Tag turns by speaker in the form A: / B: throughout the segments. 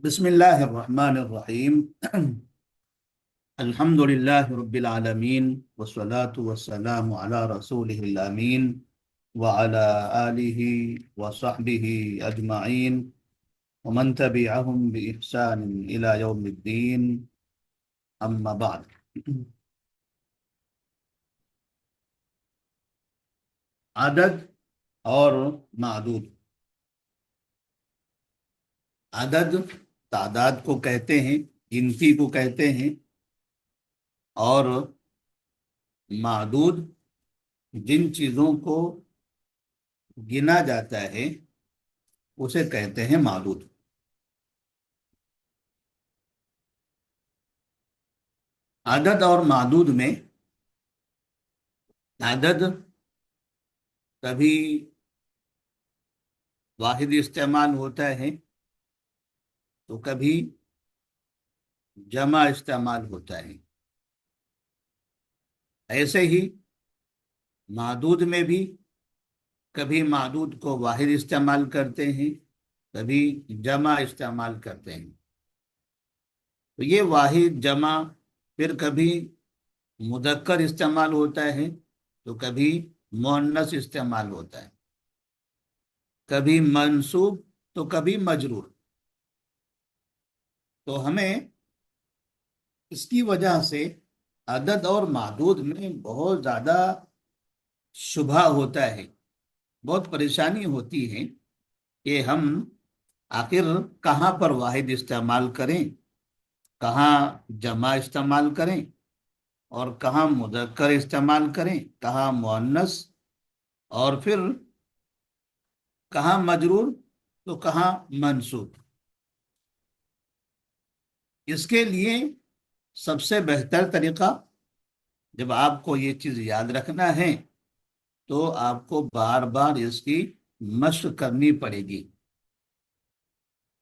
A: بسم الله الرحمن الرحيم. الحمد لله رب العالمين والصلاة والسلام على رسوله الأمين وعلى آله وصحبه أجمعين ومن تبعهم بإحسان إلى يوم الدين. أما بعد. عدد اور معدود. عدد تعداد کو کہتے ہیں، گنتی کو کہتے ہیں، اور معدود جن چیزوں کو گنا جاتا ہے اسے کہتے ہیں معدود. عدد اور معدود میں عدد کبھی واحد استعمال ہوتا ہے تو کبھی جمع استعمال ہوتا ہے. ایسے ہی معدود میں بھی کبھی معدود کو واحد استعمال کرتے ہیں، کبھی جمع استعمال کرتے ہیں. تو یہ واحد جمع پھر کبھی مذکر استعمال ہوتا ہے تو کبھی مؤنث استعمال ہوتا ہے، کبھی منصوب تو کبھی مجرور. تو ہمیں اس کی وجہ سے عدد اور معدود میں بہت زیادہ شبہ ہوتا ہے، بہت پریشانی ہوتی ہے کہ ہم آخر کہاں پر واحد استعمال کریں، کہاں جمع استعمال کریں، اور کہاں مذکر استعمال کریں، کہاں مؤنث، اور پھر کہاں مجرور تو کہاں منصوب. اس کے لیے سب سے بہتر طریقہ، جب آپ کو یہ چیز یاد رکھنا ہے تو آپ کو بار بار اس کی مشق کرنی پڑے گی،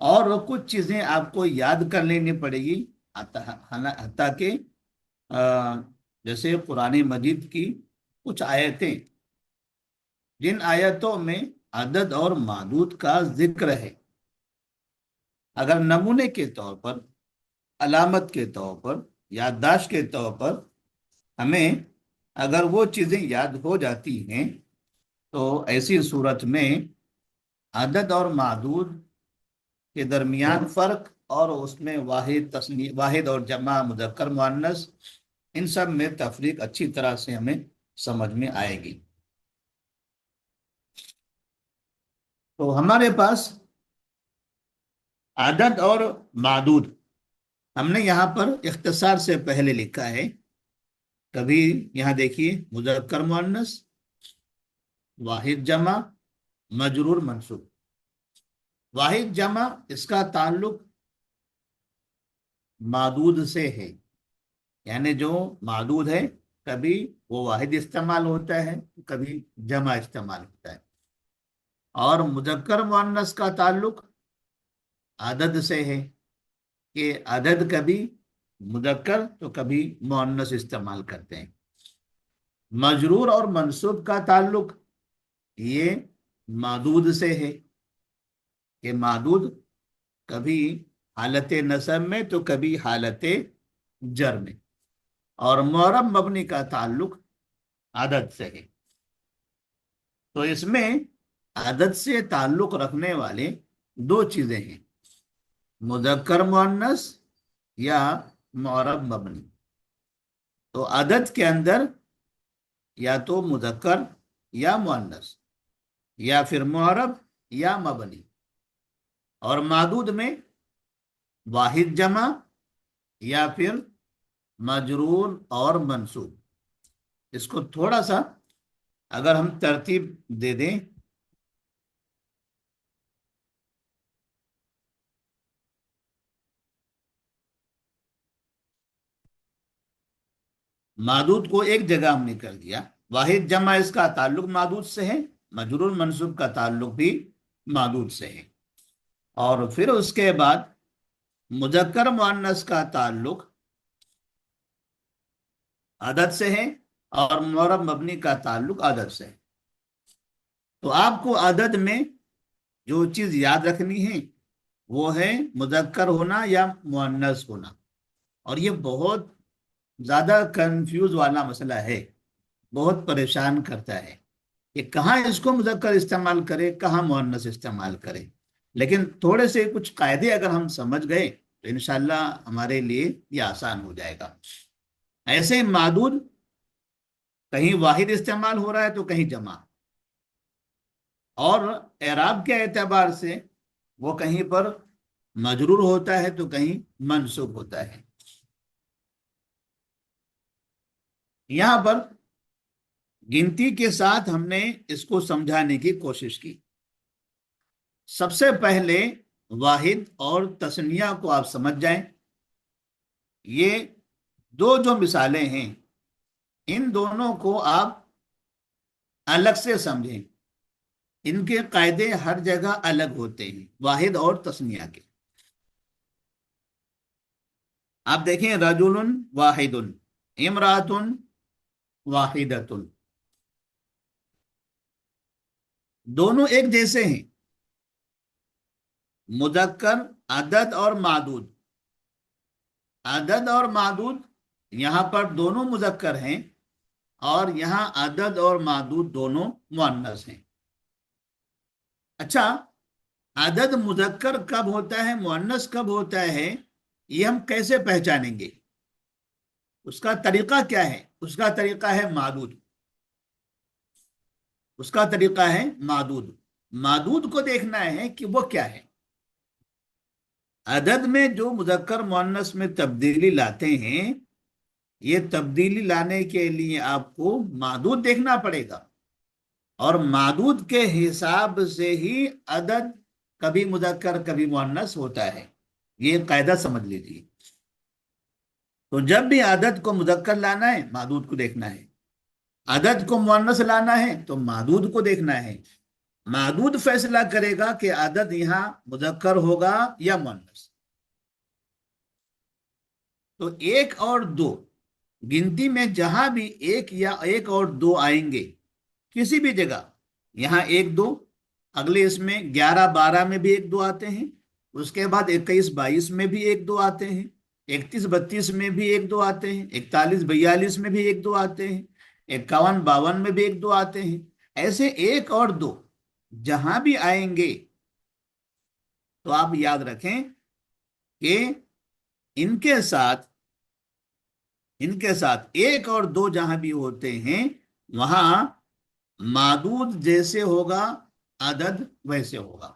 A: اور کچھ چیزیں آپ کو یاد کر لینی پڑے گی. حتیٰ کہ جیسے قرآن مجید کی کچھ آیتیں، جن آیتوں میں عدد اور معدود کا ذکر ہے، اگر نمونے کے طور پر، علامت کے طور پر، یادداشت کے طور پر ہمیں اگر وہ چیزیں یاد ہو جاتی ہیں تو ایسی صورت میں عدد اور معدود کے درمیان فرق، اور اس میں واحد اور جمع، مذکر مؤنث، ان سب میں تفریق اچھی طرح سے ہمیں سمجھ میں آئے گی. تو ہمارے پاس عدد اور معدود، ہم نے یہاں پر اختصار سے پہلے لکھا ہے. کبھی یہاں دیکھیے مذکر مؤنث، واحد جمع، مجرور منصوب. واحد جمع اس کا تعلق معدود سے ہے، یعنی جو معدود ہے کبھی وہ واحد استعمال ہوتا ہے، کبھی جمع استعمال ہوتا ہے. اور مذکر مؤنث کا تعلق عدد سے ہے کہ عدد کبھی مذکر تو کبھی مؤنث استعمال کرتے ہیں. مجرور اور منصوب کا تعلق یہ معدود سے ہے کہ معدود کبھی حالت نصب میں تو کبھی حالت جر میں. اور معرب مبنی کا تعلق عدد سے ہے. تو اس میں عدد سے تعلق رکھنے والے دو چیزیں ہیں، مذکر مؤنث یا معرب مبنی. تو عدد کے اندر یا تو مذکر یا مؤنث، یا پھر معرب یا مبنی. اور معدود میں واحد جمع یا پھر مجرور اور منصوب. اس کو تھوڑا سا اگر ہم ترتیب دے دیں، معدود کو ایک جگہ ہم نے کر دیا. واحد جمع اس کا تعلق معدود سے ہے، مجرور منصوب کا تعلق بھی معدود سے ہے. اور پھر اس کے بعد مذکر مؤنث کا تعلق عدد سے ہے، اور معرب مبنی کا تعلق عدد سے ہے. تو آپ کو عدد میں جو چیز یاد رکھنی ہے وہ ہے مذکر ہونا یا مؤنث ہونا. اور یہ بہت زیادہ کنفیوز والا مسئلہ ہے، بہت پریشان کرتا ہے کہ کہاں اس کو مذکر استعمال کرے، کہاں مؤنث استعمال کرے. لیکن تھوڑے سے کچھ قاعدے اگر ہم سمجھ گئے تو انشاءاللہ ہمارے لیے یہ آسان ہو جائے گا. ایسے معدود کہیں واحد استعمال ہو رہا ہے تو کہیں جمع، اور اعراب کے اعتبار سے وہ کہیں پر مجرور ہوتا ہے تو کہیں منصوب ہوتا ہے. یہاں پر گنتی کے ساتھ ہم نے اس کو سمجھانے کی کوشش کی. سب سے پہلے واحد اور تثنیہ کو آپ سمجھ جائیں. یہ دو جو مثالیں ہیں ان دونوں کو آپ الگ سے سمجھیں. ان کے قاعدے ہر جگہ الگ ہوتے ہیں واحد اور تثنیہ کے. آپ دیکھیں رجل واحد، امرأۃ واحدۃ، دونوں ایک جیسے ہیں. مذکر عدد اور معدود، عدد اور معدود یہاں پر دونوں مذکر ہیں اور یہاں عدد اور معدود دونوں مؤنث ہیں. اچھا، عدد مذکر کب ہوتا ہے، مؤنث کب ہوتا ہے، یہ ہم کیسے پہچانیں گے؟ اس کا طریقہ کیا ہے؟ اس کا طریقہ ہے معدود. اس کا طریقہ ہے معدود. معدود کو دیکھنا ہے کہ وہ کیا ہے. عدد میں جو مذکر مؤنث میں تبدیلی لاتے ہیں، یہ تبدیلی لانے کے لیے آپ کو معدود دیکھنا پڑے گا، اور معدود کے حساب سے ہی عدد کبھی مذکر کبھی مؤنث ہوتا ہے. یہ قاعدہ سمجھ لیجیے. تو جب بھی عدد کو مذکر لانا ہے معدود کو دیکھنا ہے، عدد کو مؤنث لانا ہے تو معدود کو دیکھنا ہے. معدود فیصلہ کرے گا کہ عدد یہاں مذکر ہوگا یا مؤنث. تو ایک اور دو گنتی میں جہاں بھی ایک یا ایک اور دو آئیں گے کسی بھی جگہ، یہاں ایک دو، اگلے اس میں 11 12 میں بھی ایک دو آتے ہیں، اس کے بعد 21 22 میں بھی ایک دو آتے ہیں، 31 32 میں بھی ایک دو آتے ہیں، 41 42 میں بھی ایک دو آتے ہیں، 51 52 میں بھی ایک دو آتے ہیں. ایسے ایک اور دو جہاں بھی آئیں گے تو آپ یاد رکھیں کہ ان کے ساتھ ایک اور دو جہاں بھی ہوتے ہیں وہاں معدود جیسے ہوگا عدد ویسے ہوگا.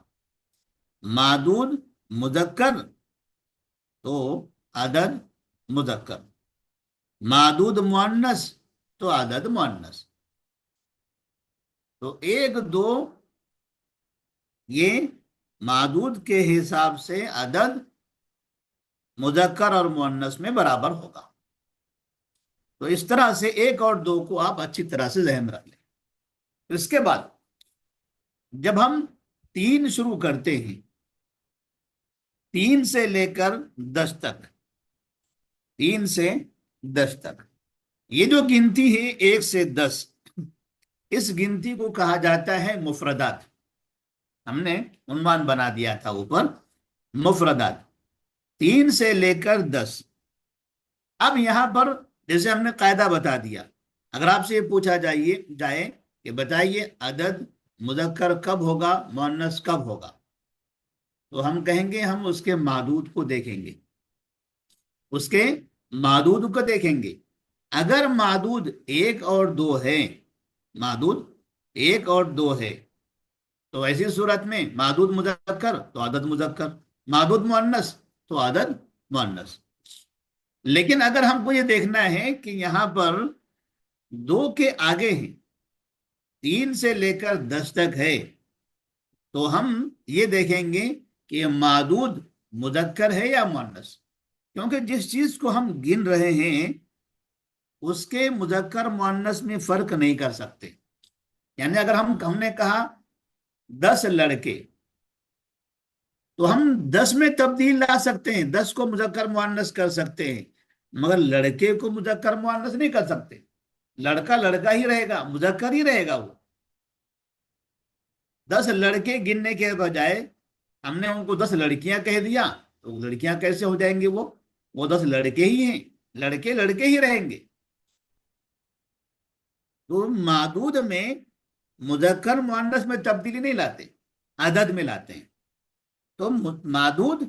A: معدود مذکر تو عدد مذکر، معدود مؤنث تو عدد مؤنث. تو ایک دو یہ معدود کے حساب سے عدد مذکر اور مؤنث میں برابر ہوگا. تو اس طرح سے ایک اور دو کو آپ اچھی طرح سے ذہن رکھ لیں. اس کے بعد جب ہم 3 شروع کرتے ہیں، 3 سے لے کر 10 تک، 3 سے 10 تک یہ جو گنتی ہے 1 سے 10، اس گنتی کو کہا جاتا ہے مفردات. ہم نے عنوان بنا دیا تھا اوپر، مفردات. 3 سے لے کر 10. اب یہاں پر جیسے ہم نے قاعدہ بتا دیا، اگر آپ سے یہ پوچھا جائے کہ بتائیے عدد مذکر کب ہوگا، مؤنث کب ہوگا، تو ہم کہیں گے ہم اس کے معدود کو دیکھیں گے. اس کے معدود کو دیکھیں گے. اگر معدود 1 اور 2 ہے، معدود 1 اور 2 ہے تو ایسی صورت میں معدود مذکر تو عدد مذکر، معدود مؤنث تو عدد مؤنث. لیکن اگر ہم کو یہ دیکھنا ہے کہ یہاں پر 2 کے آگے ہیں، 3 سے لے کر 10 تک ہے، تو ہم یہ دیکھیں گے کہ یہ معدود مذکر ہے یا مؤنث. کیونکہ جس چیز کو ہم گن رہے ہیں اس کے مذکر مؤنث میں فرق نہیں کر سکتے. یعنی اگر ہم نے کہا 10 لڑکے، تو ہم 10 میں تبدیل لا سکتے ہیں، 10 کو مذکر مؤنث کر سکتے ہیں، مگر لڑکے کو مذکر مؤنث نہیں کر سکتے. لڑکا لڑکا ہی رہے گا، مذکر ہی رہے گا. وہ 10 لڑکے گننے کے بجائے ہم نے ان کو 10 لڑکیاں کہہ دیا تو لڑکیاں کیسے ہو جائیں گے؟ وہ 10 لڑکے ہی ہیں، لڑکے لڑکے ہی رہیں گے۔ تو معدود میں مذکر مؤنث میں تبدیلی نہیں لاتے، عدد میں لاتے ہیں۔ تو معدود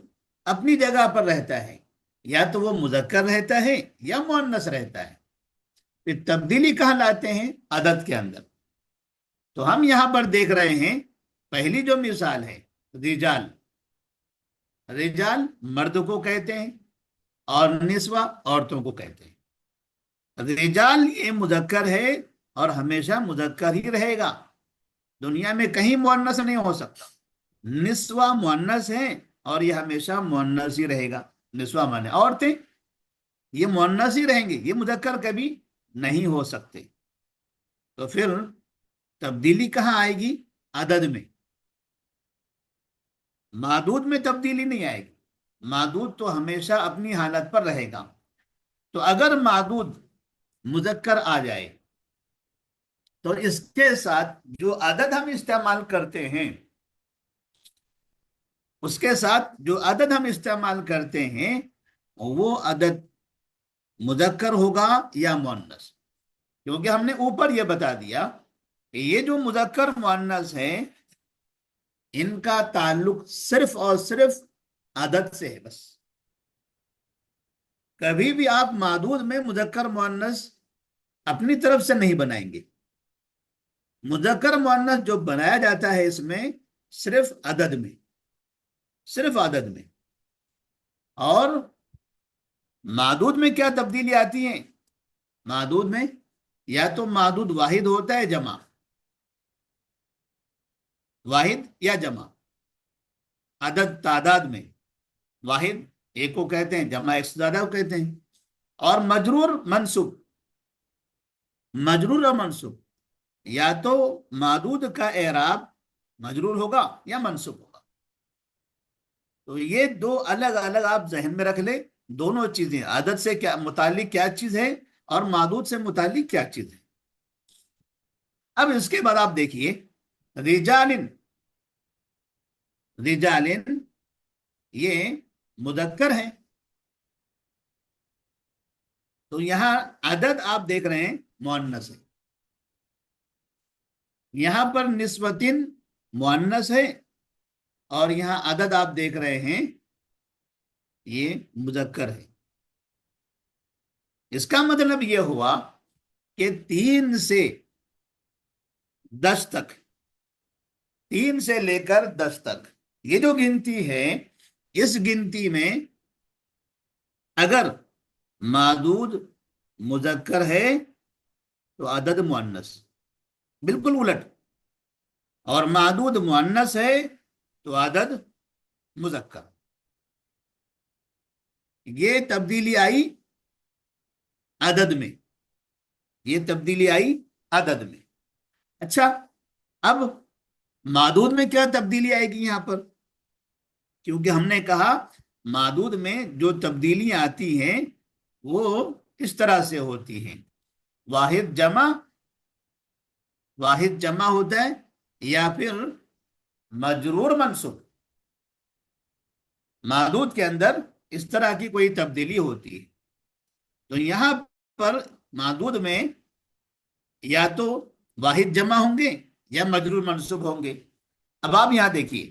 A: اپنی جگہ پر رہتا ہے، یا تو وہ مذکر رہتا ہے یا مؤنث رہتا ہے۔ پھر تبدیلی کہاں لاتے ہیں؟ عدد کے اندر۔ تو ہم یہاں پر دیکھ رہے ہیں، پہلی جو مثال ہے رجال، رجال مرد کو کہتے ہیں اور نسوہ عورتوں کو کہتے ہیں۔ رجال یہ مذکر ہے اور ہمیشہ مذکر ہی رہے گا، دنیا میں کہیں مؤنث نہیں ہو سکتا۔ نسوہ مؤنث ہے اور یہ ہمیشہ مؤنث ہی رہے گا، نسوہ مانے عورتیں، یہ مؤنث ہی رہیں گے، یہ مذکر کبھی نہیں ہو سکتے۔ تو پھر تبدیلی کہاں آئے گی؟ عدد میں۔ معدود میں تبدیلی نہیں آئے گی، معدود تو ہمیشہ اپنی حالت پر رہے گا۔ تو اگر معدود مذکر آ جائے تو اس کے ساتھ جو عدد ہم استعمال کرتے ہیں، اس کے ساتھ جو عدد ہم استعمال کرتے ہیں وہ عدد مذکر ہوگا یا مؤنث؟ کیونکہ ہم نے اوپر یہ بتا دیا کہ یہ جو مذکر مؤنث ہے ان کا تعلق صرف اور صرف عدد سے ہے بس۔ کبھی بھی آپ معدود میں مذکر مؤنث اپنی طرف سے نہیں بنائیں گے۔ مذکر مؤنث جو بنایا جاتا ہے اس میں صرف عدد میں، صرف عدد میں۔ اور معدود میں کیا تبدیلی آتی ہے؟ معدود میں یا تو معدود واحد ہوتا ہے جمع، واحد یا جمع، عدد تعداد میں واحد ایک کو کہتے ہیں، جمع ایک سے زیادہ کو کہتے ہیں۔ اور مجرور منصوب، مجرور اور منصوب، یا تو معدود کا اعراب مجرور ہوگا یا منصوب ہوگا۔ تو یہ دو الگ الگ آپ ذہن میں رکھ لیں، دونوں چیزیں، عدد سے کیا متعلق کیا چیز ہے اور معدود سے متعلق کیا چیز ہے۔ اب اس کے بعد آپ دیکھیے رجالن، رجالن یہ مذکر ہے، تو یہاں عدد آپ دیکھ رہے ہیں مؤنث ہے، یہاں پر نسبتن مؤنث ہے، اور یہاں عدد آپ دیکھ رہے ہیں یہ مذکر ہے۔ اس کا مطلب یہ ہوا کہ 3 سے 10 تک، 3 سے لے کر 10 تک یہ جو گنتی ہے، اس گنتی میں اگر معدود مذکر ہے تو عدد مؤنث، بالکل الٹ، اور معدود مؤنث ہے تو عدد مذکر۔ یہ تبدیلی آئی عدد میں، یہ تبدیلی آئی عدد میں۔ اچھا، اب معدود میں کیا تبدیلی آئے گی یہاں پر؟ کیونکہ ہم نے کہا معدود میں جو تبدیلیاں آتی ہیں وہ اس طرح سے ہوتی ہیں، واحد جمع، واحد جمع ہوتا ہے، یا پھر مجرور منصوب۔ معدود کے اندر اس طرح کی کوئی تبدیلی ہوتی ہے۔ تو یہاں پر معدود میں یا تو واحد جمع ہوں گے یا مجرور منصوب ہوں گے۔ اب آپ یہاں دیکھیے،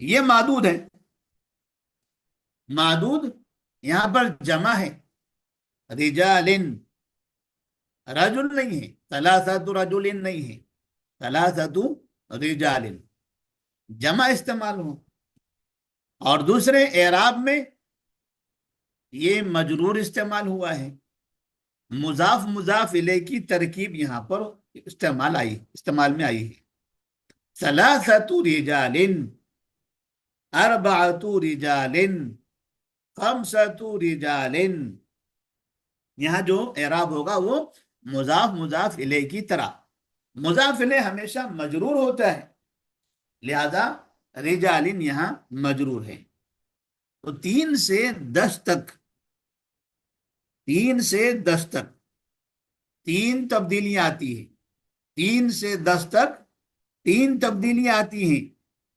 A: یہ معدود ہے، معدود یہاں پر جمع ہے، رجالن، رجل نہیں ہے، ثلاثۃ رجل نہیں ہے، ثلاثۃ رجال، جمع استعمال ہو۔ اور دوسرے اعراب میں یہ مجرور استعمال ہوا ہے، مضاف مضاف الیہ کی ترکیب یہاں پر استعمال میں آئی ہے۔ ثلاثۃ رجال، اربعۃ رجال، خمسۃ رجال، یہاں جو اعراب ہوگا وہ مضاف مضاف الیہ کی طرح، مضاف الیہ ہمیشہ مجرور ہوتا ہے، لہذا رجال یہاں مجرور ہے۔ تو 3 سے 10 تک، 3 سے 10 تک 3 تبدیلیاں آتی ہیں، 3 سے 10 تک 3 تبدیلیاں آتی ہیں۔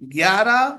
A: 11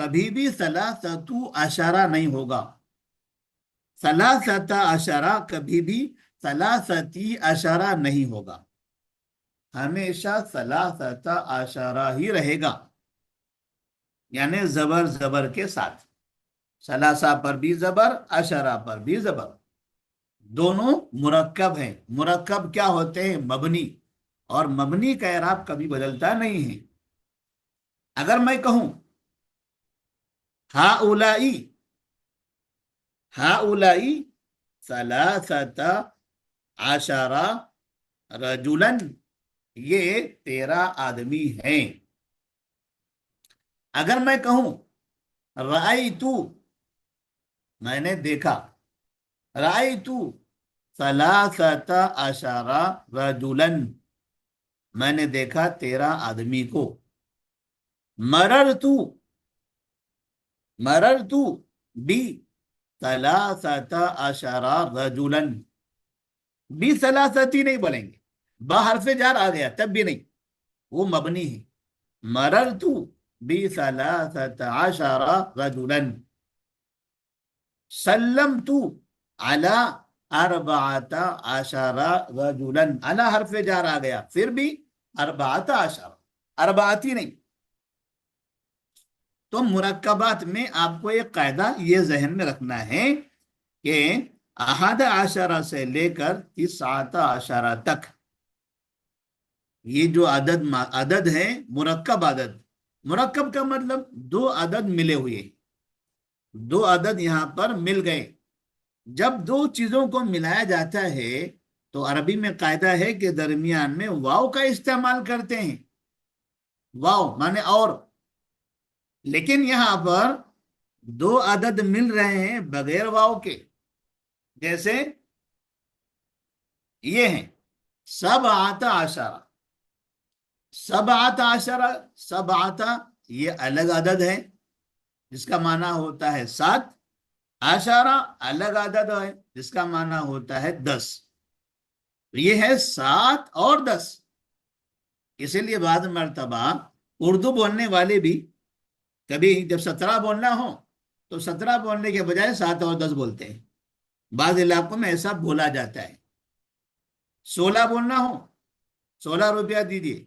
A: کبھی بھی سلاستو عشرہ نہیں ہوگا. سلاست عشرہ کبھی بھی سلاستی عشرہ نہیں ہوگا، ہمیشہ سلاست عشرہ ہی رہے گا، یعنی زبر زبر کے ساتھ. سلاسہ پر بھی زبر، عشرہ پر بھی زبر، دونوں مرکب ہیں. مرکب کیا ہوتے ہیں؟ مبنی، اور مبنی کا اعراب کبھی بدلتا نہیں ہے. اگر میں کہوں ہؤلائی، ہؤلائی ثلاثۃ عشرہ رجلا، یہ 13 آدمی ہیں. اگر میں کہوں رأیت، میں نے دیکھا، رأیت ثلاثۃ عشرہ رجلا، میں نے دیکھا 13 آدمی کو. مررت، مررت بی ثلاثۃ عشرہ رجلا، بی ثلاثتی نہیں بولیں گے، با حرف جار آ گیا تب بھی نہیں، وہ مبنی ہے. مررت بی ثلاثۃ عشرہ رجلا، سلمت علی اربعۃ عشرہ رجلا، علی حرف جار آ گیا پھر بھی اربعۃ عشرہ، اربعاتی نہیں. تو مرکبات میں آپ کو ایک قاعدہ یہ ذہن میں رکھنا ہے کہ احد عشرہ سے لے کر 19 عشرہ تک یہ جو عدد ہے مرکب عدد. مرکب کا مطلب 2 عدد ملے ہوئے، 2 عدد یہاں پر مل گئے. جب 2 چیزوں کو ملایا جاتا ہے تو عربی میں قاعدہ ہے کہ درمیان میں واو کا استعمال کرتے ہیں. واو مانے اور، لیکن یہاں پر 2 عدد مل رہے ہیں بغیر واو کے، جیسے یہ ہیں 17 عشرہ. 17 عشرہ، 17 یہ الگ عدد ہے جس کا معنی ہوتا ہے 7، عشرہ الگ عدد ہے جس کا معنی ہوتا ہے 10. یہ ہے 7 اور 10. اسی لیے بعض مرتبہ اردو بولنے والے بھی کبھی جب 17 بولنا ہو تو 17 بولنے کے بجائے 7 اور 10 بولتے ہیں. بعض علاقوں میں ایسا بولا جاتا ہے. 16 بولنا ہو 16 روپیہ دیجیے،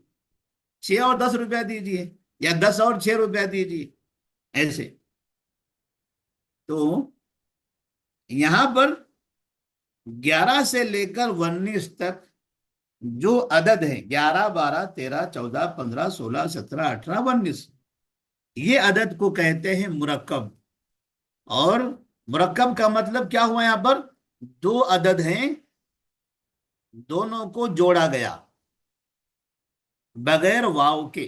A: 6 اور 10 روپیہ دیجیے، یا 10 اور 6 روپیہ دیجیے، ایسے. تو یہاں پر 11 سے لے کر 19 تک جو عدد ہیں 11 12 13 14 15 16 17 18 19، یہ عدد کو کہتے ہیں مرکب. اور مرکب کا مطلب کیا ہوا؟ یہاں پر 2 عدد ہیں، دونوں کو جوڑا گیا بغیر واو کے.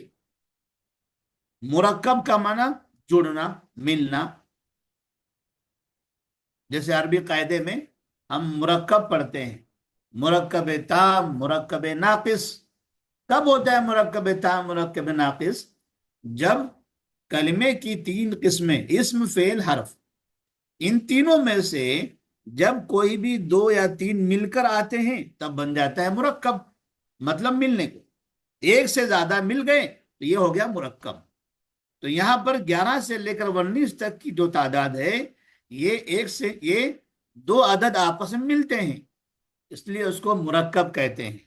A: مرکب کا معنی جڑنا، ملنا. جیسے عربی قاعدے میں ہم مرکب پڑھتے ہیں، مرکب تام، مرکب ناقص. کب ہوتا ہے مرکب تام، مرکب ناقص؟ جب کلمے کی 3 قسمیں، اسم فعل حرف، ان تینوں میں سے جب کوئی بھی 2 یا 3 مل کر آتے ہیں تب بن جاتا ہے مرکب. مطلب ملنے کو، ایک سے زیادہ مل گئے تو یہ ہو گیا مرکب. تو یہاں پر 11 سے لے کر 19 تک کی جو تعداد ہے یہ 2 عدد آپس میں ملتے ہیں، اس لیے اس کو مرکب کہتے ہیں.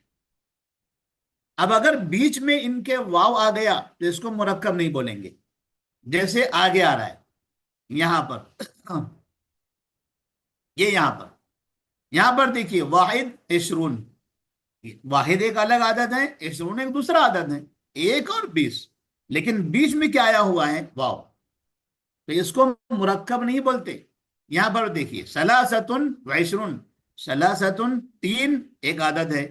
A: اب اگر بیچ میں ان کے واو آ گیا تو اس کو مرکب نہیں بولیں گے. جیسے آگے آ رہا ہے یہاں پر، یہ یہاں پر دیکھیے واحد عشرون، واحد ایک الگ عدد ہے، عشرون ایک دوسرا عدد ہے، 1 اور 20، لیکن بیچ میں کیا آیا ہوا ہے؟ واو. تو اس کو مرکب نہیں بولتے. یہاں پر دیکھیے ثلاثۃ و عشرون، ثلاثۃ 3 ایک عدد ہے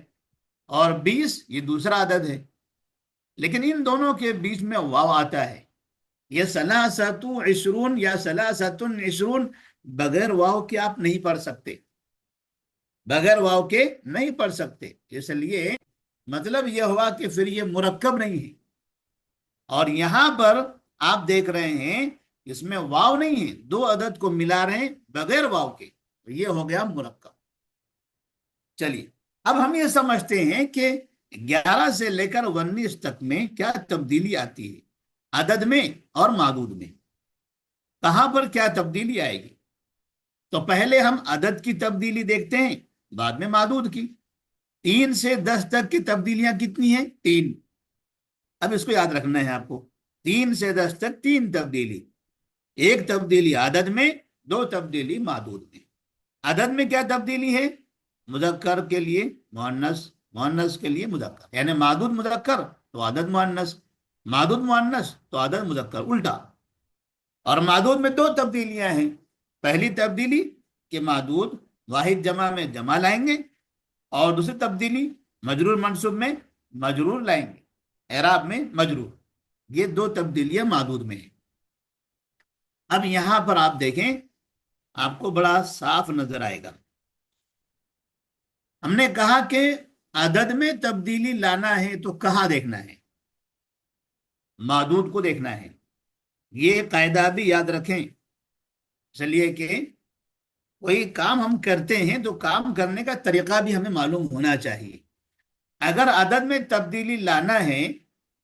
A: اور 20 یہ دوسرا عدد ہے، لیکن ان دونوں کے بیچ میں واو آتا ہے. یہ ثلاثۃ عشرون یا ثلاثۃ عشرون بغیر واو کے آپ نہیں پڑھ سکتے، بغیر واو کے نہیں پڑھ سکتے. اس لیے مطلب یہ ہوا کہ پھر یہ مرکب نہیں ہے. اور یہاں پر آپ دیکھ رہے ہیں اس میں واو نہیں ہے، 2 عدد کو ملا رہے ہیں بغیر واو کے، تو یہ ہو گیا مرکب. چلیے اب ہم یہ سمجھتے ہیں کہ 11 سے لے کر 19 تک میں کیا تبدیلی آتی ہے عدد میں اور معدود میں. کہاں پر کیا تبدیلی آئے گی؟ تو پہلے ہم عدد کی تبدیلی دیکھتے ہیں، بعد میں معدود کی۔ 3 سے 10 تک کی تبدیلیاں کتنی ہیں؟ 3۔ اب اس کو یاد رکھنا ہے آپ کو، 3 سے 10 تک 3 تبدیلی، ایک تبدیلی عدد میں، 2 تبدیلی معدود میں۔ عدد میں کیا تبدیلی ہے؟ مذکر کے لیے مؤنث، مؤنث کے لیے مذکر، یعنی معدود مذکر تو عدد مؤنث، معدود مؤنث تو عدد مذکر، الٹا۔ اور معدود میں 2 تبدیلیاں ہیں۔ پہلی تبدیلی کہ معدود واحد جمع میں جمع لائیں گے، اور دوسری تبدیلی مجرور منصوب میں مجرور لائیں گے، اعراب میں مجرور۔ یہ 2 تبدیلیاں معدود میں ہیں۔ اب یہاں پر آپ دیکھیں، آپ کو بڑا صاف نظر آئے گا۔ ہم نے کہا کہ عدد میں تبدیلی لانا ہے تو کہاں دیکھنا ہے؟ معدود کو دیکھنا ہے۔ یہ قاعدہ بھی یاد رکھیں، چلیے کہ کوئی کام ہم کرتے ہیں تو کام کرنے کا طریقہ بھی ہمیں معلوم ہونا چاہیے۔ اگر عدد میں تبدیلی لانا ہے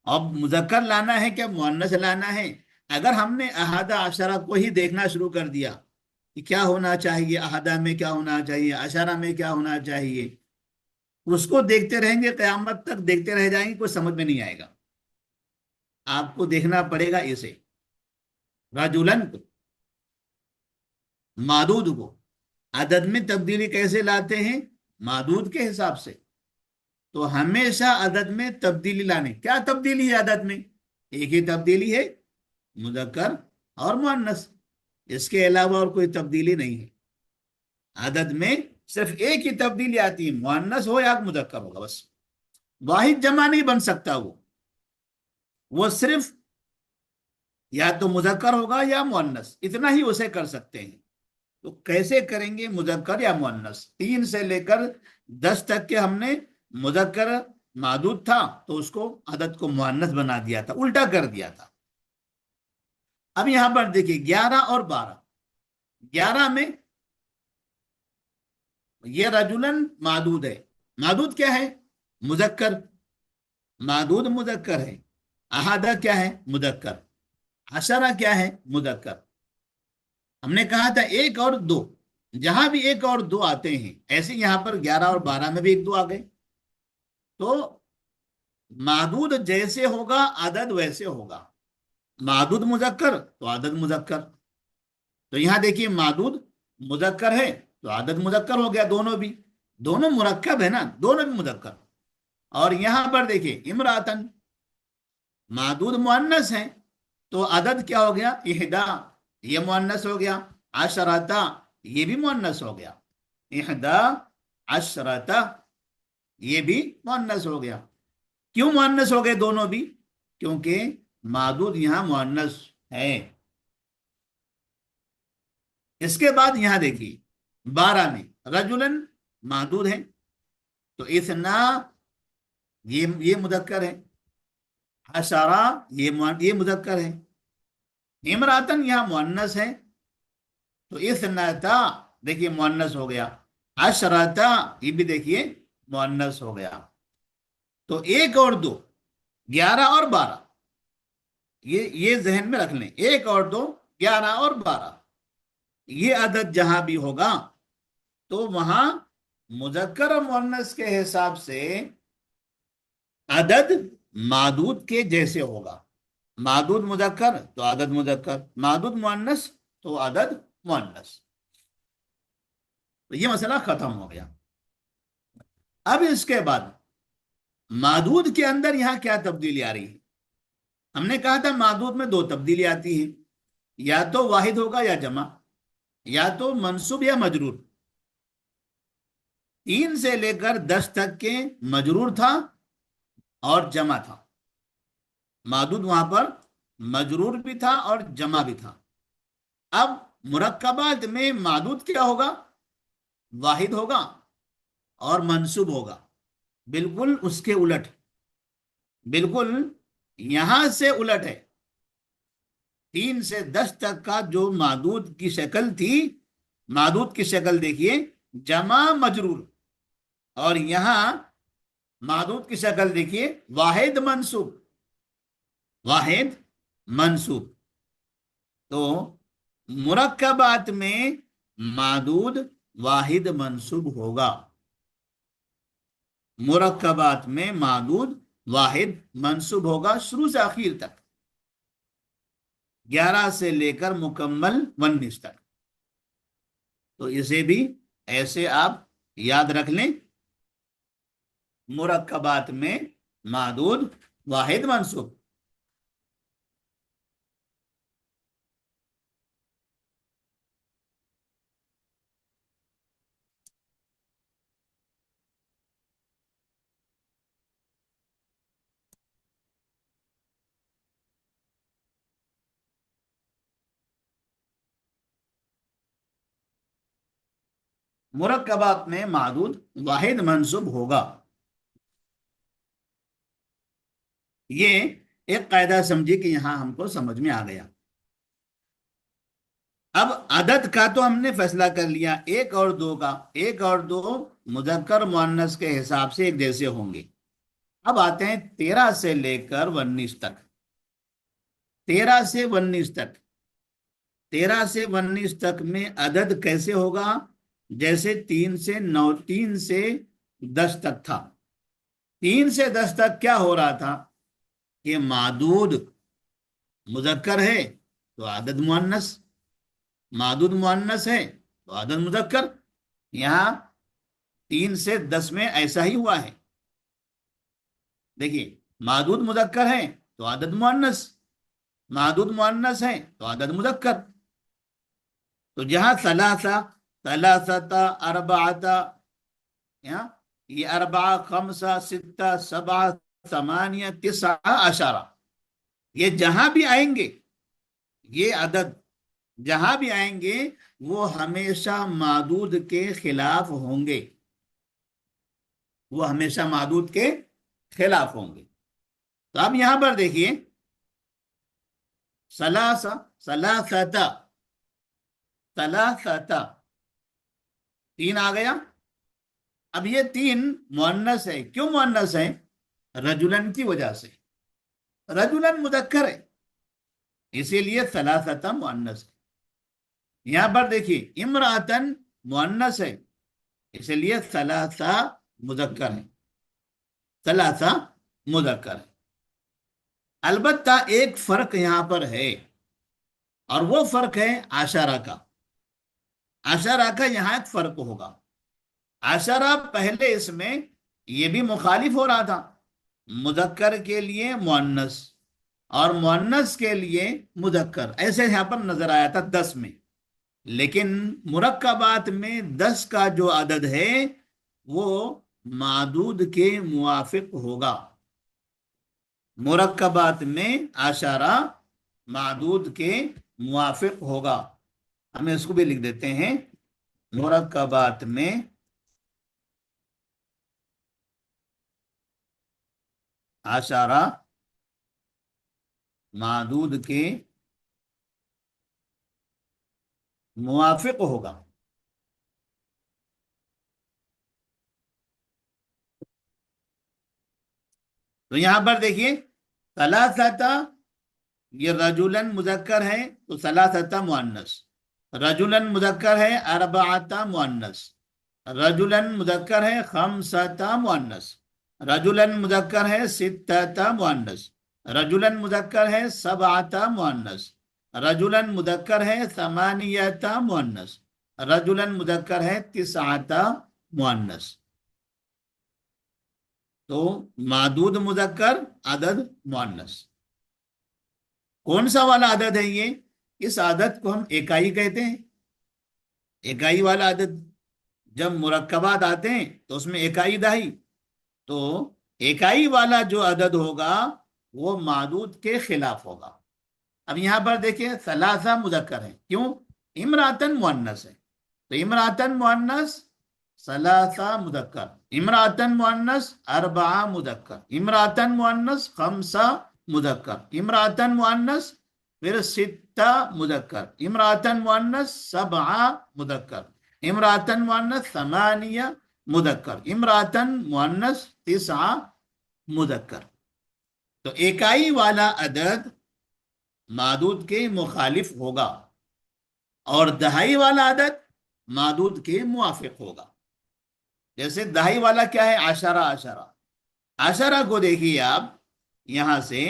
A: اور مذکر لانا ہے کہ مؤنث لانا ہے، اگر ہم نے احادہ عشرہ کو ہی دیکھنا شروع کر دیا کہ کیا ہونا چاہیے، احادہ میں کیا ہونا چاہیے، عشرہ میں کیا ہونا چاہیے، اس کو دیکھتے رہیں گے، قیامت تک دیکھتے رہ جائیں گے، کوئی سمجھ میں نہیں آئے گا۔ آپ کو دیکھنا پڑے گا اسے، رجلن کو، معدود کو۔ عدد میں تبدیلی کیسے لاتے ہیں؟ معدود کے حساب سے۔ تو ہمیشہ عدد میں تبدیلی لانے، کیا تبدیلی ہے عدد میں؟ ایک ہی تبدیلی ہے، مذکر اور مؤنث، اس کے علاوہ اور کوئی تبدیلی نہیں ہے۔ عدد میں صرف ایک ہی تبدیلی آتی ہے، مؤنث ہو یا مذکر ہوگا، بس۔ واحد جمع نہیں بن سکتا، وہ صرف یا تو مذکر ہوگا یا مؤنث، اتنا ہی اسے کر سکتے ہیں۔ تو کیسے کریں گے مذکر یا مؤنث؟ 3 سے لے کر 10 تک کے ہم نے مذکر معدود تھا تو اس کو عدد کو مؤنث بنا دیا تھا، الٹا کر دیا تھا۔ اب یہاں پر دیکھیے 11 اور 12۔ 11 میں یہ رجلن معدود ہے، معدود کیا ہے؟ مذکر، معدود مذکر ہے۔ احادہ کیا ہے؟ مذکر۔ عشرہ کیا ہے؟ مذکر۔ ہم نے کہا تھا 1 اور 2، جہاں بھی 1 اور 2 آتے ہیں، ایسے یہاں پر 11 اور 12 میں بھی 1 2 آ گئے، تو معدود جیسے ہوگا عدد ویسے ہوگا۔ معدود مذکر تو عدد مذکر۔ تو یہاں دیکھیے معدود مذکر ہے تو عدد مذکر ہو گیا، دونوں بھی، دونوں مرکب ہے نا، دونوں بھی مذکر۔ اور یہاں پر دیکھیے امراتن، معدود مؤنث ہے تو عدد کیا ہو گیا؟ احدا، یہ مؤنث ہو گیا۔ عشرتا، یہ بھی مؤنث ہو گیا۔ احدا عشرتا، یہ بھی مؤنث ہو گیا۔ کیوں مؤنث ہو گئے دونوں بھی؟ کیونکہ معدود یہاں مؤنث ہے۔ اس کے بعد یہاں دیکھیے 12 میں رجلن معدود ہے تو اثنا یہ مذکر ہے، عشرہ یہ مذکر ہے، امراتن یہاں مؤنث ہے تو اثنتا دیکھیے مؤنث ہو گیا، عشرتا یہ بھی دیکھیے مؤنث ہو گیا۔ تو 1 اور 2، 11 اور 12، یہ ذہن میں رکھ لیں، 1 اور 2، 11 اور 12، یہ عدد جہاں بھی ہوگا تو وہاں مذکر اور مؤنث کے حساب سے عدد معدود کے جیسے ہوگا۔ معدود مذکر تو عدد مذکر، معدود مؤنث تو عدد مؤنث۔ تو یہ مسئلہ ختم ہو گیا۔ اب اس کے بعد معدود کے اندر یہاں کیا تبدیلی آ رہی ہے؟ ہم نے کہا تھا معدود میں 2 تبدیلی آتی ہیں، یا تو واحد ہوگا یا جمع، یا تو منصوب یا مجرور۔ 3 سے لے کر 10 تک کے مجرور تھا اور جمع تھا، معدود وہاں پر مجرور بھی تھا اور جمع بھی تھا۔ اب مرکبات میں معدود کیا ہوگا؟ واحد ہوگا اور منصوب ہوگا، بالکل اس کے الٹ، بالکل یہاں سے الٹ ہے۔ 3 سے 10 تک کا جو معدود کی شکل تھی، معدود کی شکل دیکھیے جمع مجرور، اور یہاں معدود کی شکل دیکھیے واحد منصوب، واحد منصوب۔ تو مرکبات میں معدود واحد منصوب ہوگا، مرکبات میں معدود واحد منصوب ہوگا شروع سے آخر تک، 11 سے لے کر مکمل 19 تک۔ تو اسے بھی ایسے آپ یاد رکھ لیں، مرکبات میں معدود واحد منصوب۔ مرکبات میں معدود واحد منصوب ہوگا، یہ ایک قاعدہ سمجھے کہ یہاں ہم کو سمجھ میں آ گیا۔ اب عدد کا تو ہم نے فیصلہ کر لیا، ایک اور دو کا، ایک اور دو مذکر مؤنث کے حساب سے ایک جیسے ہوں گے۔ اب آتے ہیں 13 سے لے کر 19 تک، 13 سے 19 تک، 13 سے 19 تک میں عدد کیسے ہوگا؟ جیسے 3 سے 9، 3 سے 10 تک تھا۔ 3 سے 10 تک کیا ہو رہا تھا کہ معدود مذکر ہے تو عدد مؤنث، معدود مؤنث ہے تو عدد مذکر۔ یہاں 3 سے 10 میں ایسا ہی ہوا ہے، دیکھیے معدود مذکر ہے تو عدد مؤنث، معدود مؤنث ہے تو عدد مذکر۔ تو جہاں ثلاثہ، ثلاثتا، اربعتا، یہ اربعہ، خمسہ، ستہ، سبعہ، ثمانیہ، تسعہ، عشرہ، یہ جہاں بھی آئیں گے، یہ عدد جہاں بھی آئیں گے وہ ہمیشہ معدود کے خلاف ہوں گے، وہ ہمیشہ معدود کے خلاف ہوں گے۔ تو اب یہاں پر دیکھیے ثلاثہ، ثلاثتا، ثلاثتا، 3 آ گیا۔ اب یہ 3 مؤنث ہے، کیوں مؤنث ہے؟ رجلن کی وجہ سے، رجلن مذکر ہے اسی لیے ثلاثتا مؤنث ہے۔ یہاں پر دیکھیے امرأتن مؤنث ہے اسی لیے ثلاثہ مذکر ہے، ثلاثہ مذکر ہے۔ البتہ ایک فرق یہاں پر ہے، اور وہ فرق ہے عشرہ کا۔ عشرہ کا یہاں ایک فرق ہوگا۔ عشرہ پہلے اس میں یہ بھی مخالف ہو رہا تھا، مذکر کے لیے مؤنث اور مؤنث کے لیے مذکر، ایسے یہاں پر نظر آیا تھا 10 میں۔ لیکن مرکبات میں 10 کا جو عدد ہے وہ معدود کے موافق ہوگا، مرکبات میں عشرہ معدود کے موافق ہوگا۔ ہم اس کو بھی لکھ دیتے ہیں، مرکبات میں عشرہ معدود کے موافق ہوگا۔ تو یہاں پر دیکھیے ثلاثتا، یہ رجلن مذکر ہے تو ثلاثتا مؤنث، رجلن مذکر ہے اربعتا مؤنث، رجلن مذکر ہے خمستا مؤنث، رجلن مذکر ہے ستتا مؤنث، رجلن مذکر ہے سبعتا مؤنث، رجلن مذکر ہے ثمانیتا مؤنث، رجلن مذکر ہے تسعتا مؤنث۔ تو معدود مذکر، عدد مؤنث، کون سا والا عدد ہے یہ؟ اس عدد کو ہم اکائی کہتے ہیں، اکائی والا عدد۔ جب مرکبات آتے ہیں تو اس میں اکائی دہائی، تو اکائی والا جو عدد ہوگا وہ معدود کے خلاف ہوگا۔ اب یہاں پر دیکھیں ثلاثہ مذکر ہے، کیوں؟ امراتن مؤنث ہے تو امراتن مؤنث ثلاثہ مذکر، امراتن مؤنث اربعہ مذکر، امراتن مؤنث خمسہ مذکر، امراتن مؤنث پھر ستہ مذکر، امراتن مؤنث سبعہ مذکر، امراتن مؤنث ثمانیہ مذکر، امراتن مؤنث تسعہ مذکر۔ تو اکائی والا عدد معدود کے مخالف ہوگا، اور دہائی والا عدد معدود کے موافق ہوگا. جیسے دہائی والا کیا ہے؟ عشرہ. عشرہ عشرہ کو دیکھیے آپ، یہاں سے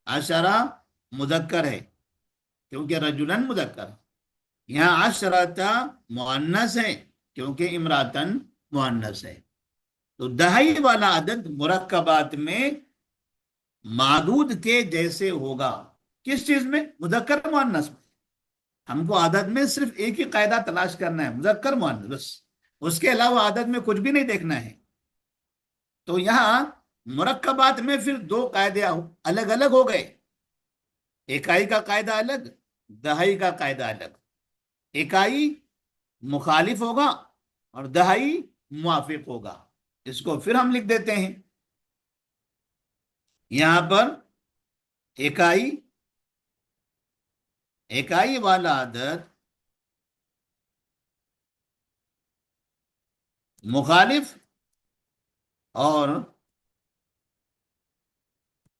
A: عشرہ مذکر ہے کیونکہ رجلن مذکر ہے. یہاں عشرتا مؤنث ہے کیونکہ امراتن مؤنث ہے. تو دہائی والا عدد مرکبات میں معدود کے جیسے ہوگا. کس چیز میں؟ مذکر مؤنث میں. ہم کو عدد میں صرف ایک ہی قاعدہ تلاش کرنا ہے، مذکر مؤنث بس. اس کے علاوہ عدد میں کچھ بھی نہیں دیکھنا ہے. تو یہاں مرکبات میں پھر دو قاعدے الگ الگ ہو گئے. اکائی کا قاعدہ الگ، دہائی کا قاعدہ الگ. اکائی مخالف ہوگا اور دہائی موافق ہوگا. اس کو پھر ہم لکھ دیتے ہیں. یہاں پر اکائی والا عدد مخالف اور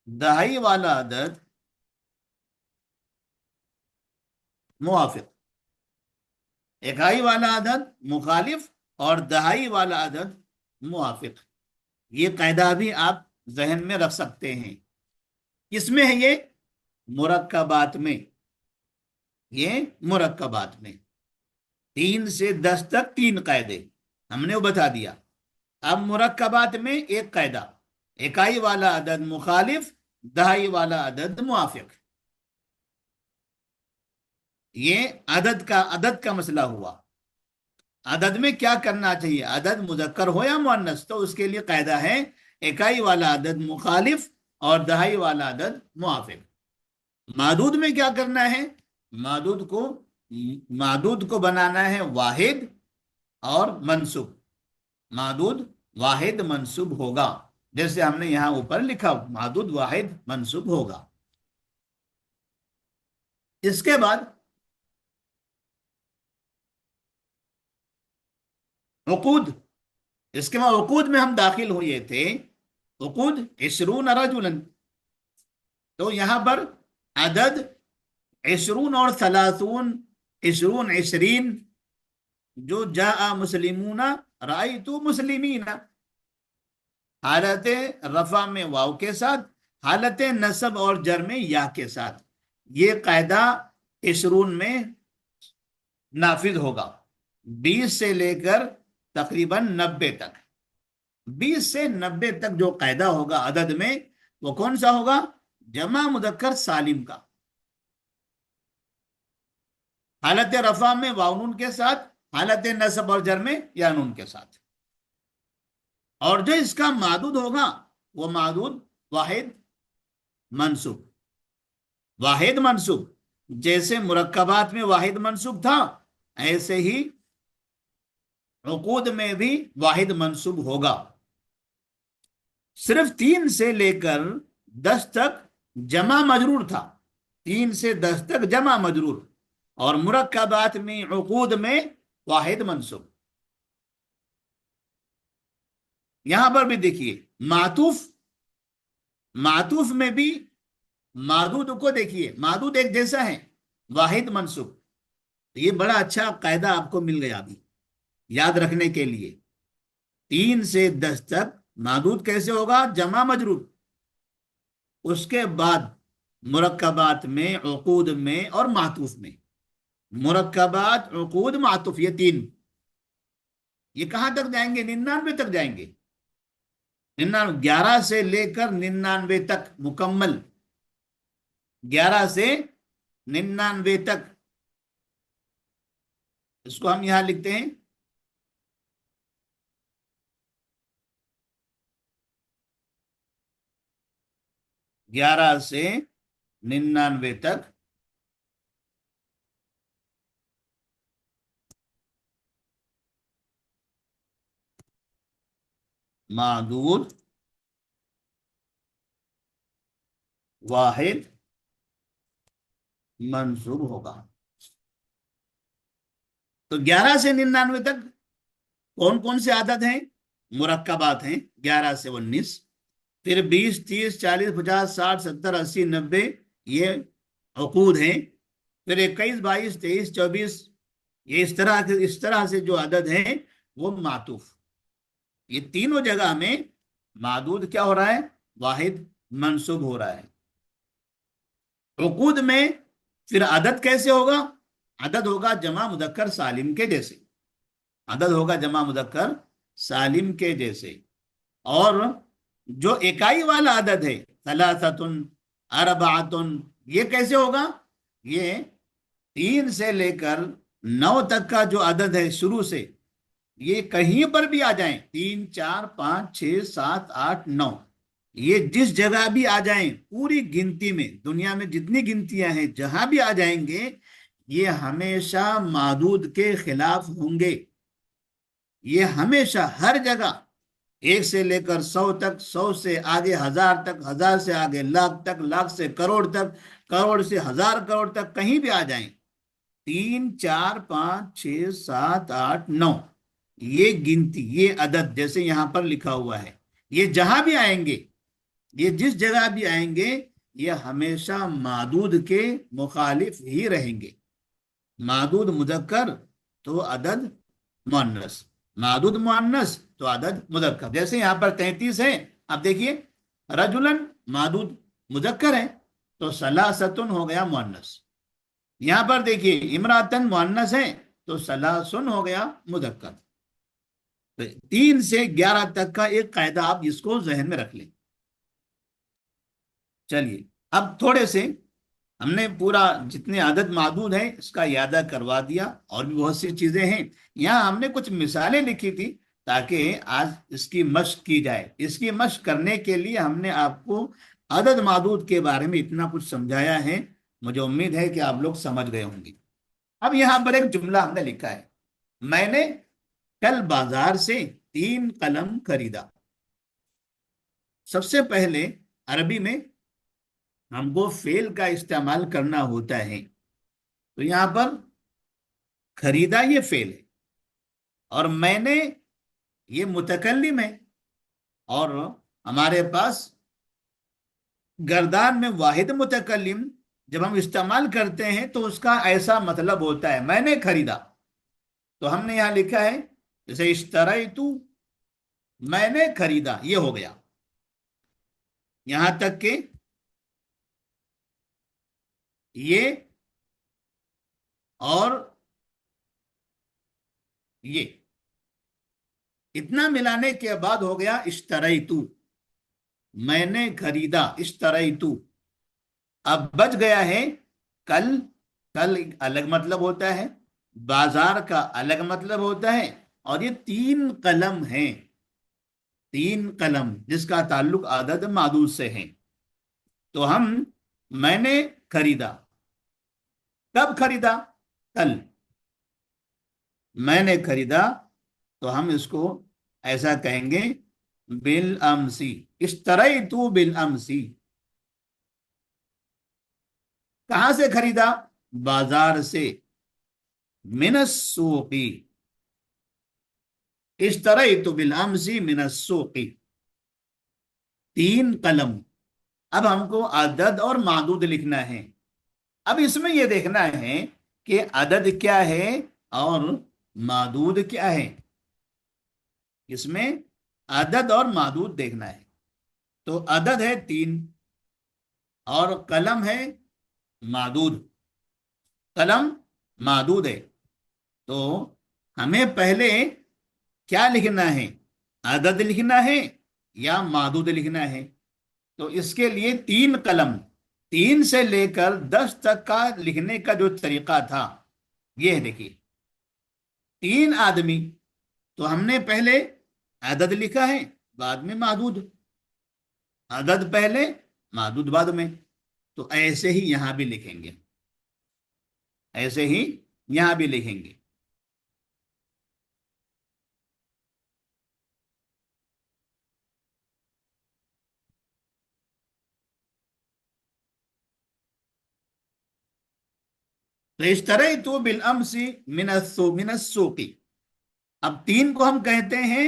A: دہائی والا عدد موافق. اکائی والا عدد مخالف اور دہائی والا عدد موافق. یہ قاعدہ بھی آپ ذہن میں رکھ سکتے ہیں. کس میں ہے یہ؟ مرکبات میں. یہ مرکبات میں 3 سے 10 تک 3 قاعدے ہم نے وہ بتا دیا. اب مرکبات میں ایک قاعدہ، اکائی والا عدد مخالف، دہائی والا عدد موافق. یہ عدد کا مسئلہ ہوا. عدد میں کیا کرنا چاہیے؟ عدد مذکر ہو یا مؤنث، تو اس کے لیے قاعدہ ہے اکائی والا عدد مخالف اور دہائی والا عدد موافق. معدود میں کیا کرنا ہے؟ معدود کو بنانا ہے واحد اور منصوب. معدود واحد منصوب ہوگا، جیسے ہم نے یہاں اوپر لکھا، معدود واحد منصوب ہوگا. اس کے بعد عقود. اس کے بعد عقود میں ہم داخل ہوئے تھے. عقود 20 رجلا. تو یہاں پر عدد 20 اور 30، 20 20 جو جاء مسلمون رأیت مسلمین، حالت رفع میں واو کے ساتھ، حالت نصب اور جر میں یا کے ساتھ. یہ قاعدہ 20 میں نافذ ہوگا، 20 سے لے کر تقریباً 90 تک. 20 سے 90 تک جو قاعدہ ہوگا عدد میں، وہ کون سا ہوگا؟ جمع مذکر سالم کا. حالت رفع میں واو نون کے ساتھ، حالت نصب اور جر میں یا نون کے ساتھ. اور جو اس کا معدود ہوگا وہ معدود واحد منصوب. واحد منصوب جیسے مرکبات میں واحد منصوب تھا، ایسے ہی عقود میں بھی واحد منصوب ہوگا. صرف 3 سے لے کر 10 تک جمع مجرور تھا. 3 سے 10 تک جمع مجرور، اور مرکبات میں عقود میں واحد منصوب. یہاں پر بھی دیکھیے معطوف میں بھی معدود کو دیکھیے، معدود ایک جیسا ہے، واحد منصوب. یہ بڑا اچھا قاعدہ آپ کو مل گیا ابھی یاد رکھنے کے لیے. 3 سے 10 تک معدود کیسے ہوگا؟ جمع مجرور. اس کے بعد مرکبات میں، عقود میں اور معطوف میں. مرکبات، عقود، معطوف، یہ 3. یہ کہاں تک جائیں گے؟ 99 تک جائیں گے. 11 سے لے کر 99 تک مکمل. 11 سے 99 تک. اس کو ہم یہاں لکھتے ہیں 11 سے 99 تک معدود واحد منصوب ہوگا. تو 11 سے 99 تک کون کون سے عدد ہیں؟ مرکبات ہیں 11 سے 19. پھر 20 30 40 50 60 70 80 90 یہ عقود ہیں. پھر 21 22 23 24، یہ اس طرح سے جو عدد ہیں وہ معطوف، یہ تینوں جگہ میں معدود کیا ہو رہا ہے؟ واحد منصوب ہو رہا ہے۔ عقود میں پھر عدد کیسے ہوگا؟ عدد ہوگا جمع مذکر سالم کے جیسے، عدد ہوگا جمع مذکر سالم کے جیسے، اور جو اکائی والا عدد ہے ثلاثتن اربعتن، یہ کیسے ہوگا؟ یہ 3 سے لے کر 9 تک کا جو عدد ہے شروع سے، یہ کہیں پر بھی آ جائیں، 3 4 5 6 7 8 9، یہ جس جگہ بھی آ جائیں پوری گنتی میں، دنیا میں جتنی گنتیاں ہیں جہاں بھی آ جائیں گے، یہ ہمیشہ معدود کے خلاف ہوں گے، یہ ہمیشہ ہر جگہ 1 سے لے کر 100 تک، 100 سے آگے 1000 تک، 1000 سے آگے لاکھ تک، لاکھ سے کروڑ تک، کروڑ سے 1000 کروڑ تک، کہیں بھی آ جائیں، 3 4 5 6 7 8 9، یہ گنتی، یہ عدد جیسے یہاں پر لکھا ہوا ہے، یہ جہاں بھی آئیں گے، یہ جس جگہ بھی آئیں گے، یہ ہمیشہ معدود کے مخالف ہی رہیں گے۔ معدود مذکر تو عدد مؤنث، معدود مؤنث تو عدد مذکر، جیسے یہاں پر 33 ہے، اب دیکھیے رجلن معدود مذکر ہے تو ثلاثتن ہو گیا مؤنث، یہاں پر دیکھیے امراتن مؤنث ہے تو ثلاثن ہو گیا مذکر۔ 3 سے 11 تک کا ایک قاعدہ آپ اس کو ذہن میں رکھ لیں۔ چلیے اب تھوڑے سے ہم نے پورا جتنے عدد معدود ہیں اس کا اعادہ کروا دیا، اور بھی بہت سی چیزیں ہیں، یہاں ہم نے کچھ مثالیں لکھی تھی تاکہ آج اس کی مشق کی جائے۔ اس کی مشق کرنے کے لیے ہم نے آپ کو عدد معدود کے بارے میں اتنا کچھ سمجھایا ہے، مجھے امید ہے کہ آپ لوگ سمجھ گئے ہوں گے۔ اب یہاں پر ایک جملہ ہم نے لکھا ہے، میں نے کل بازار سے 3 قلم خریدا۔ سب سے پہلے عربی میں ہم کو فعل کا استعمال کرنا ہوتا ہے، تو یہاں پر خریدا یہ فعل ہے، اور میں نے یہ متکلم ہے، اور ہمارے پاس گردان میں واحد متکلم جب ہم استعمال کرتے ہیں تو اس کا ایسا مطلب ہوتا ہے میں نے خریدا، تو ہم نے یہاں لکھا ہے جیسے اشتریت، میں نے خریدا، یہ ہو گیا، یہاں تک کہ یہ اور یہ اتنا ملانے کے بعد ہو گیا اشتریت، میں نے خریدا اشتریت۔ اب بچ گیا ہے کل، کل الگ مطلب ہوتا ہے، بازار کا الگ مطلب ہوتا ہے، اور یہ 3 قلم ہیں، 3 قلم جس کا تعلق عدد معدود سے ہے، تو میں نے خریدا، کب خریدا؟ کل، میں نے خریدا، تو ہم اس کو ایسا کہیں گے بالامسی، اشتریت بالامسی۔ کہاں سے خریدا؟ بازار سے، من السوق، اشتریت بالامسی من السوق، 3 قلم۔ اب ہم کو عدد اور معدود لکھنا ہے، اب اس میں یہ دیکھنا ہے کہ عدد کیا ہے اور معدود کیا ہے، اس میں عدد اور معدود دیکھنا ہے۔ تو عدد ہے 3 اور قلم ہے معدود، قلم معدود ہے، تو ہمیں پہلے کیا لکھنا ہے؟ عدد لکھنا ہے یا معدود لکھنا ہے؟ تو اس کے لیے 3 قلم، 3 سے لے کر 10 تک کا لکھنے کا جو طریقہ تھا یہ ہے، دیکھیے 3 آدمی، تو ہم نے پہلے عدد لکھا ہے، بعد میں معدود، عدد پہلے معدود بعد میں، تو ایسے ہی یہاں بھی لکھیں گے، ایسے ہی یہاں بھی لکھیں گے۔ تو اشتریت بالامس من السوق، اب 3 کو ہم کہتے ہیں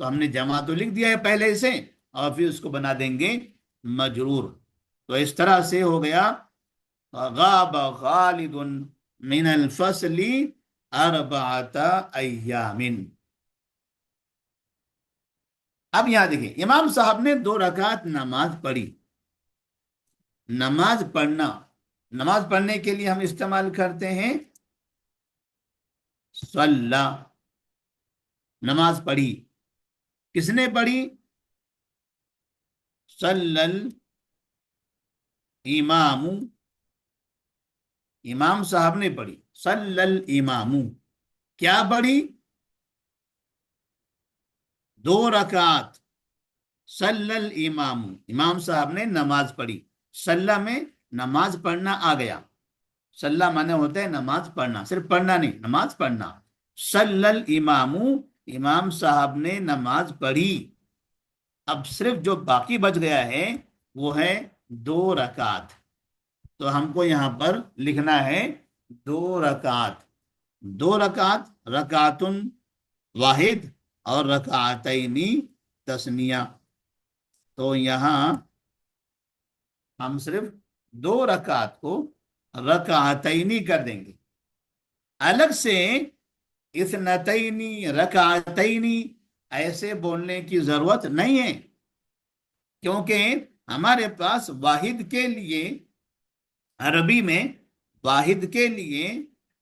A: تو ہم نے جمع تو لکھ دیا ہے پہلے سے، اور پھر اس کو بنا دیں گے مجرور. تو اس طرح سے ہو گیا غاب خالد من الفصل 4 ایام. اب یہاں دیکھیں، امام صاحب نے 2 رکعت نماز پڑھی. نماز پڑھنا، نماز پڑھنے کے لیے ہم استعمال کرتے ہیں صلی. نماز پڑھی، کس نے پڑھی؟ صلی الامام، امام صاحب نے پڑھی. صلی الامام، کیا پڑھی؟ 2 رکعت. صلی الامام، امام صاحب نے نماز پڑھی. صلی میں نماز پڑھنا آ گیا. صلی مانے ہوتا ہے نماز پڑھنا، صرف پڑھنا نہیں، نماز پڑھنا. صلی الامام، امام صاحب نے نماز پڑھی. اب صرف جو باقی بچ گیا ہے وہ ہے 2 رکعت. تو ہم کو یہاں پر لکھنا ہے 2 رکعت. 2 رکعت، رکعتن واحد اور رکعتینی تثنیہ. تو یہاں ہم صرف 2 رکعت کو رکعتینی کر دیں گے. الگ سے اثنتینی رکعتینی ایسے بولنے کی ضرورت نہیں ہے، کیونکہ ہمارے پاس واحد کے لیے، عربی میں واحد کے لیے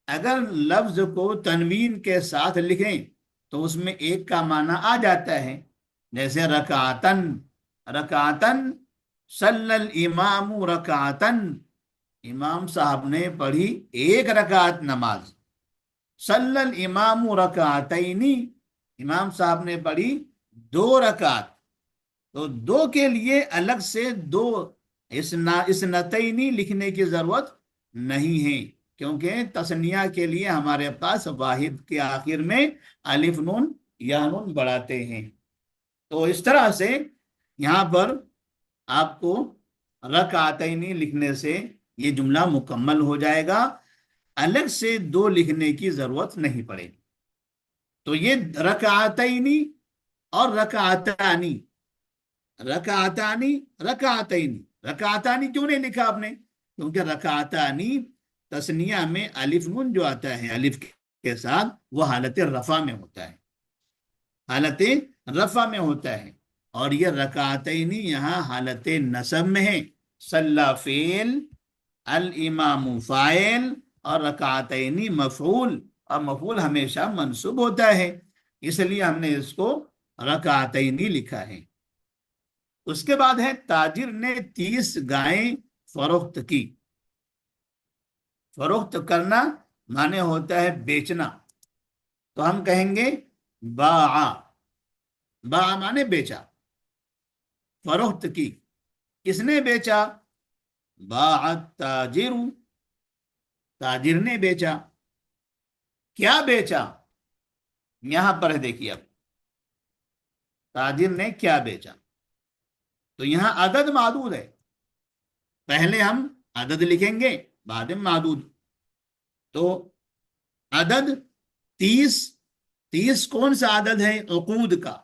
A: اگر لفظ کو تنوین کے ساتھ لکھیں تو اس میں ایک کا معنی آ جاتا ہے. جیسے رکعتن، رکعتن صلی الامام رکعتن، امام صاحب نے پڑھی 1 رکعت نماز. صلی الامام رکعتینی، امام صاحب نے پڑھی 2 رکعت. تو 2 کے لیے الگ سے 2 اسنتینی لکھنے کی ضرورت نہیں ہے، کیونکہ تثنیہ کے لیے ہمارے پاس واحد کے آخر میں الف نون یا نون بڑھاتے ہیں. تو اس طرح سے یہاں پر آپ کو رکعتینی لکھنے سے یہ جملہ مکمل ہو جائے گا، الگ سے 2 لکھنے کی ضرورت نہیں پڑے گی. تو یہ رکعتینی اور رکعتانی، رکعتانی رکعتینی. رکعتانی کیوں نہیں لکھا آپ نے؟ کیونکہ رکعتانی تثنیہ میں الف نون جو آتا ہے الف کے ساتھ وہ حالت رفع میں ہوتا ہے، حالت رفع میں ہوتا ہے. اور یہ رکعتینی یہاں حالت نصب میں ہے. صلی فعل، الامام فاعل، اور رکعتینی مفعول، اور مفعول ہمیشہ منصوب ہوتا ہے، اس لیے ہم نے اس کو رکعتینی لکھا ہے. اس کے بعد ہے تاجر نے 30 گائیں فروخت کی. فروخت کرنا مانے ہوتا ہے بیچنا. تو ہم کہیں گے باع. باع مانے بیچا. فروخت کی، کس نے بیچا؟ باع التاجر، تاجر نے بیچا. کیا بیچا؟ یہاں پر دیکھیے، اب تاجر نے کیا بیچا. تو یہاں عدد معدود ہے، پہلے ہم عدد لکھیں گے بعد میں معدود. تو عدد 30. 30 کون سا عدد ہے؟ عقود کا.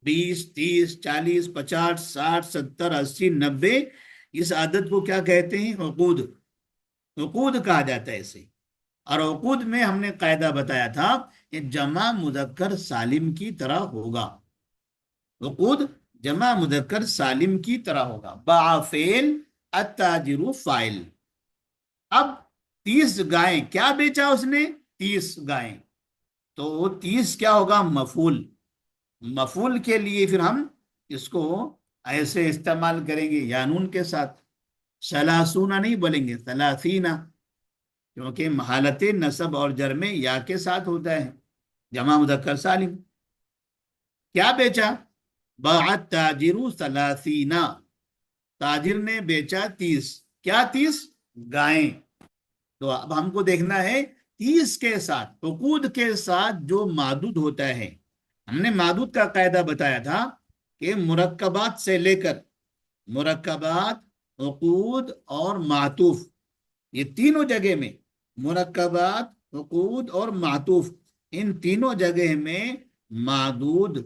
A: 20 30 40 50 60 70 80 90، اس عدد کو کیا کہتے ہیں؟ عقود. عقود کہا جاتا ہے اسے. اور عقود میں ہم نے قاعدہ بتایا تھا کہ جمع مذکر سالم کی طرح ہوگا. عقود جمع مذکر سالم کی طرح ہوگا. باع فعل، التاجر فاعل. اب 30 گائیں کیا بیچا اس نے؟ 30 گائیں. تو 30 کیا ہوگا؟ مفعول. مفعول کے لیے پھر ہم اس کو ایسے استعمال کریں گے یا نون کے ساتھ. سلاسون نہیں بولیں گے، سلاسینہ، کیونکہ حالت نصب اور جر میں یا کے ساتھ ہوتا ہے، جمع مذکر سالم. کیا بیچا؟ باع التاجر 30، تاجر نے بیچا 30. کیا 30؟ گائیں. تو اب ہم کو دیکھنا ہے 30 کے ساتھ، عقود کے ساتھ جو معدود ہوتا ہے. ہم نے معدود کا قاعدہ بتایا تھا کہ مرکبات سے لے کر مرکبات، عقود اور معطوف، یہ تینوں جگہ میں، مرکبات، عقود اور معطوف، ان تینوں جگہ میں معدود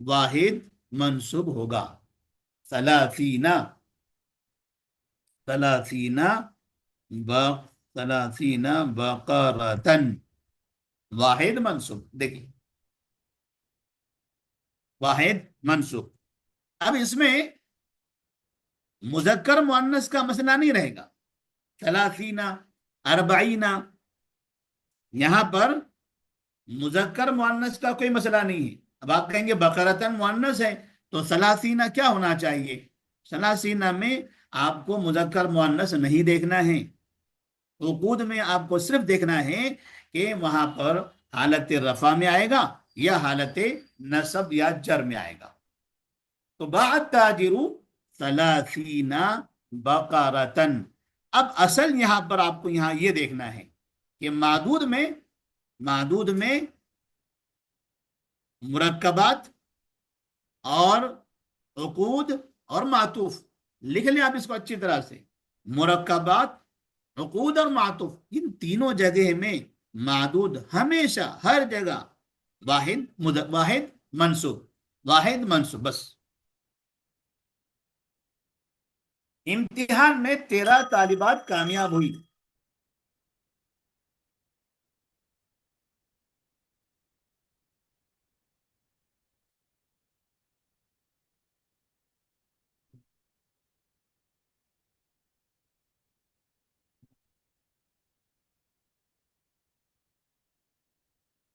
A: واحد منصوب ہوگا. ثلاثینا، ثلاثینا با ثلاثینا بقرتن، واحد منصوب. دیکھیے واحد منصوب. اب اس میں مذکر مؤنث کا مسئلہ نہیں رہے گا. ثلاثینا، اربعینا، یہاں پر مذکر مؤنث کا کوئی مسئلہ نہیں ہے. اب آپ کہیں گے بقرتن مؤنث ہے تو ثلاثینا کیا ہونا چاہیے؟ ثلاثینا میں آپ کو مذکر مؤنث نہیں دیکھنا ہے. عقود میں آپ کو صرف دیکھنا ہے کہ وہاں پر حالت رفع میں آئے گا یا حالت نصب یا جر میں آئے گا. تو باع التاجر ثلاثین بقرتن. اب اصل یہاں پر آپ کو یہاں یہ دیکھنا ہے کہ معدود میں مرکبات اور عقود اور معطوف. لکھ لیں آپ اس کو اچھی طرح سے. مرکبات، عقود اور معطوف، ان تینوں جگہ میں معدود ہمیشہ ہر جگہ واحد منصوب، واحد منصوب بس. امتحان میں 13 طالبات کامیاب ہوئی.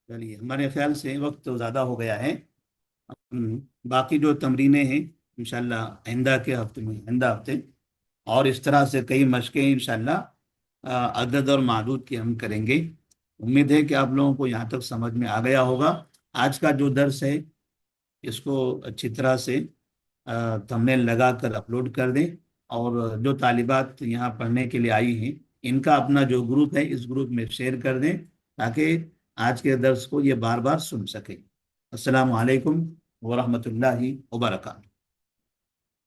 A: چلیے ہمارے خیال سے وقت تو زیادہ ہو گیا ہے. باقی جو تمرینیں ہیں انشاءاللہ آئندہ کے ہفتے میں، آئندہ ہفتے، اور اس طرح سے کئی مشقیں انشاءاللہ عدد اور معدود کی ہم کریں گے. امید ہے کہ آپ لوگوں کو یہاں تک سمجھ میں آ گیا ہوگا. آج کا جو درس ہے اس کو اچھی طرح سے تھمبنیل لگا کر اپلوڈ کر دیں، اور جو طالبات یہاں پڑھنے کے لیے آئی ہیں ان کا اپنا جو گروپ ہے اس گروپ میں شیئر کر دیں تاکہ آج کے درس کو یہ بار بار سن سکیں. السلام علیکم ورحمۃ اللہ وبرکاتہ.